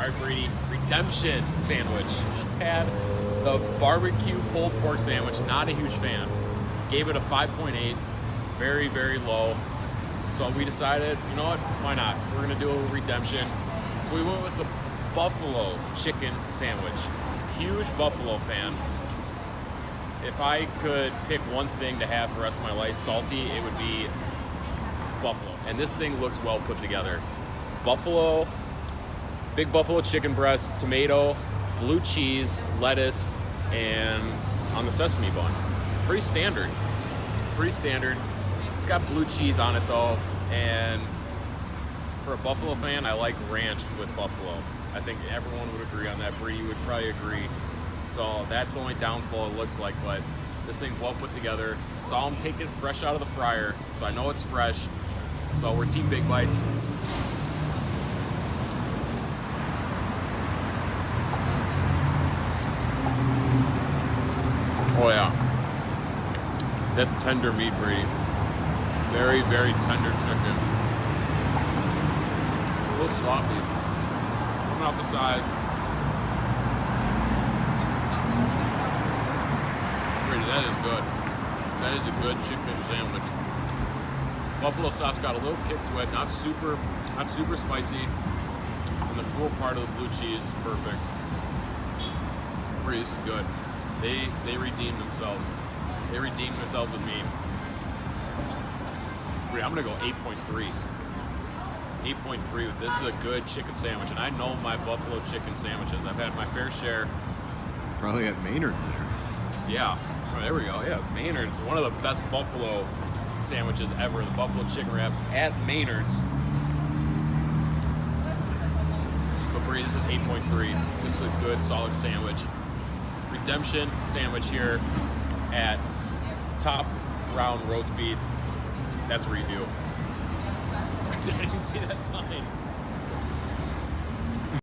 All right, Brady, redemption sandwich. Just had the barbecue pulled pork sandwich. Not a huge fan. Gave it a 5.8. Very, very low. So we decided, you know what? Why not? We're gonna do a redemption. So we went with the buffalo chicken sandwich. Huge buffalo fan. If I could pick one thing to have for the rest of my life, salty, it would be buffalo. And this thing looks well put together. Buffalo, big buffalo chicken breast, tomato, blue cheese, lettuce, and on the sesame bun. Pretty standard. Pretty standard. It's got blue cheese on it though, and for a buffalo fan, I like ranch with buffalo. I think everyone would agree on that. Bree, you would probably agree. So that's the only downfall it looks like, but this thing's well put together. So I'm taking fresh out of the fryer, so I know it's fresh. So we're Team Big Bites. Oh yeah, that tender meat, Brady. Very, very tender chicken. A little sloppy. Coming off the side. Brady, that is good. That is a good chicken sandwich. Buffalo sauce got a little kick to it, not super spicy. And the cool part of the blue cheese is perfect. Brady, this is good. They redeemed themselves. They redeemed themselves with me. I'm gonna go 8.3. 8.3. This is a good chicken sandwich, and I know my buffalo chicken sandwiches. I've had my fair share. Probably at Maynard's there. Yeah. Oh, there we go. Yeah, Maynard's, one of the best buffalo sandwiches ever. The buffalo chicken wrap at Maynard's. But Bree, this is 8.3. This is a good, solid sandwich. Redemption sandwich here at Top Round Roast Beef. That's where you do. I didn't see that sign.